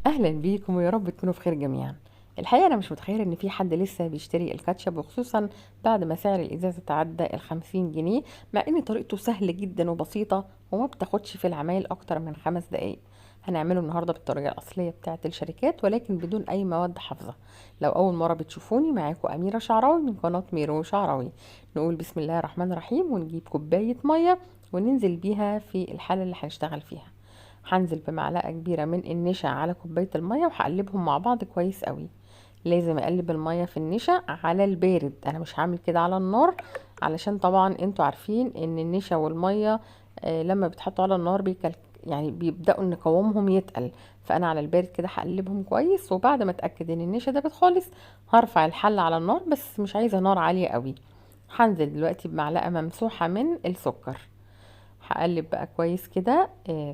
اهلا بيكم ويا رب تكونوا بخير جميعا. الحقيقه انا مش متخيله ان في حد لسه بيشتري الكاتشب، وخصوصا بعد ما سعر الازازه تعدى ال50 جنيه، مع ان طريقته سهله جدا وبسيطه وما بتاخدش في العمايل اكتر من 5 دقايق. هنعمله النهارده بالطريقه الاصليه بتاعه الشركات ولكن بدون اي مواد حافظه. لو اول مره بتشوفوني، معاكم اميره شعراوي من قناه ميرو شعراوي. نقول بسم الله الرحمن الرحيم ونجيب كوبايه ميه وننزل بيها في الحله اللي هنشتغل فيها. هنزل بمعلقه كبيره من النشا على كوبايه الميه وهقلبهم مع بعض كويس قوي. لازم اقلب الميه في النشا على البارد، انا مش هعمل كده على النار، علشان طبعا انتوا عارفين ان النشا والميه لما بيتحطوا على النار يعني بيبداوا ان قوامهم يتقل. فانا على البارد كده هقلبهم كويس، وبعد ما اتاكد ان النشا دابت خالص هرفع الحله على النار، بس مش عايزه نار عاليه قوي. هنزل دلوقتي بمعلقه ممسوحه من السكر. هقلب بقى كويس كده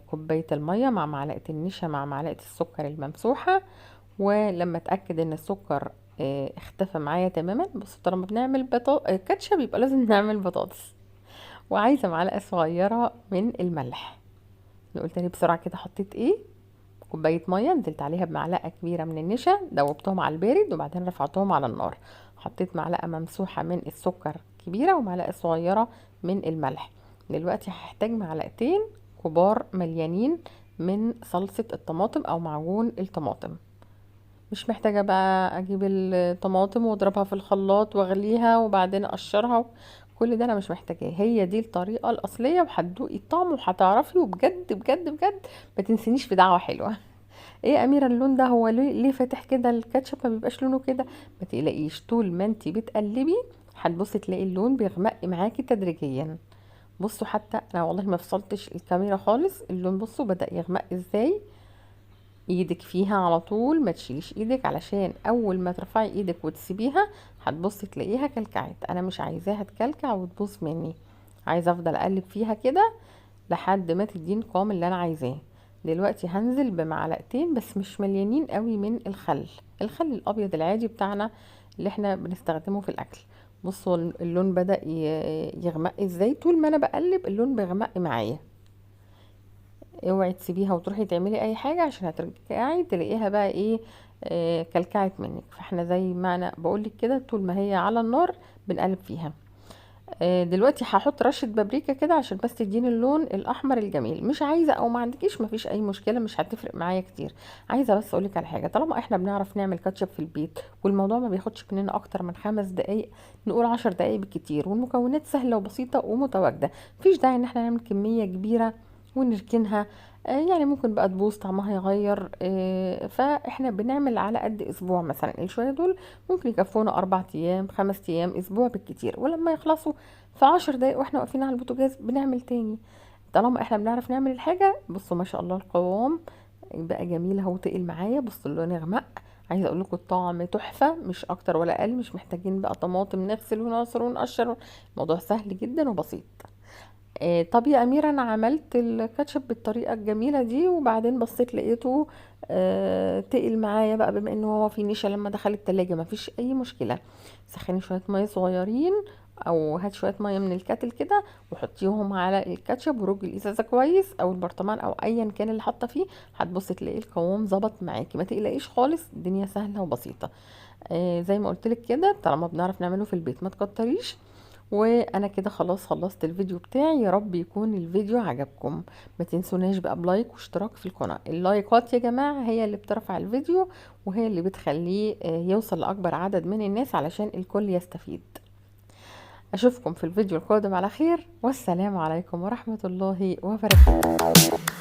كوباية المية مع معلقة النشا مع معلقة السكر الممسوحة. ولما اتأكد ان السكر اختفى معايا تماما، بصوا طالما بنعمل كاتشب يبقى لازم نعمل بطاطس. وعايزة معلقة صغيرة من الملح. نقول تاني بسرعة كده، حطيت ايه؟ كوباية مية، نزلت عليها بمعلقة كبيرة من النشا، دوبتهم على البارد وبعدين رفعتهم على النار. حطيت معلقة ممسوحة من السكر كبيرة ومعلقة صغيرة من الملح. دلوقتي هحتاج معلقتين كبار مليانين من صلصة الطماطم او معجون الطماطم. مش محتاجة بقى اجيب الطماطم واضربها في الخلاط واغليها وبعدين اقشرها. كل ده انا مش محتاجاه، هي دي الطريقة الاصلية، وهتدوقي الطعم وهتعرفي، وبجد بجد بجد ما تنسينيش في دعوة حلوة. ايه يا اميره، اللون ده هو ليه فاتح كده؟ الكاتشب ما بيبقاش لونه كده. ما تقلقيش، طول ما انتي بتقلبي هتبصي تلاقي اللون بيغمق معاكي تدريجيا. بصوا حتى انا والله ما فصلتش الكاميرا خالص، اللون بصوا بدأ يغمق ازاي. ايدك فيها على طول، ما تشيليش ايدك، علشان اول ما ترفعي ايدك وتسيبيها هتبصي تلاقيها كلكعت. انا مش عايزاها تكلكع وتبوظ مني، عايزه افضل اقلب فيها كده لحد ما تديني القوام اللي انا عايزاه. دلوقتي هنزل بمعلقتين بس مش مليانين قوي من الخل الابيض العادي بتاعنا اللي احنا بنستخدمه في الاكل. بصوا اللون بدأ يغمق ازاي، طول ما انا بقلب اللون بيغمق معايا. اوعي تسيبيها وتروحي تعملي اي حاجه، عشان هترجعي تلاقيها بقى ايه، كلكعت منك. فاحنا زي ما انا بقولك كده، طول ما هي على النار بنقلب فيها. دلوقتي هحط رشة بابريكا كده عشان بس تديني اللون الاحمر الجميل. مش عايزة او ما عندكيش مفيش اي مشكلة، مش هتفرق معايا كتير. عايزة بس اقولك على حاجة، طالما احنا بنعرف نعمل كاتشب في البيت والموضوع ما بياخدش مننا اكتر من 5 دقايق، نقول 10 دقايق بالكتير، والمكونات سهلة وبسيطة ومتواجدة، مفيش داعي ان احنا نعمل كمية كبيرة ونركنها. يعني ممكن بقى تبوظ، طعمها يغير. فاحنا بنعمل على قد اسبوع مثلا، الشوية دول ممكن يكفونا 4 ايام 5 ايام اسبوع بالكتير، ولما يخلصوا في 10 دقايق واحنا واقفين على البوتاجاز بنعمل تاني. طالما احنا بنعرف نعمل الحاجة، بصوا ما شاء الله القوام بقى جميل اهو، تقل معايا، بصوا اللون اغمق. عايزه اقول لكم الطعم تحفه، مش اكتر ولا اقل، مش محتاجين بقى طماطم نغسل ونعصر ونقشر. الموضوع سهل جدا وبسيط. طب يا أميرة، أنا عملت الكاتشب بالطريقة الجميلة دي وبعدين بصيت لقيته تقل معايا بقى، بما انه هو في نشا لما دخل التلاجة. مفيش أي مشكلة، سخني شوية مية صغيرين، أو هات شوية مية من الكاتل كده وحطيهم على الكاتشب ورج الإزازة كويس، أو البرطمان أو أيا كان اللي حاطة فيه. هتبصي تلاقي القوام ظبط معاكي، ما تقلقيش خالص، الدنيا سهلة وبسيطة. زي ما قلت لك كده، طالما بنعرف نعمله في البيت ما تكتريش. وانا كده خلاص خلصت الفيديو بتاعي، يا رب يكون الفيديو عجبكم. ما تنسوناش بقى بلايك واشتراك في القناة. اللايكات يا جماعة هي اللي بترفع الفيديو، وهي اللي بتخليه يوصل لأكبر عدد من الناس علشان الكل يستفيد. اشوفكم في الفيديو القادم على خير، والسلام عليكم ورحمة الله وبركاته.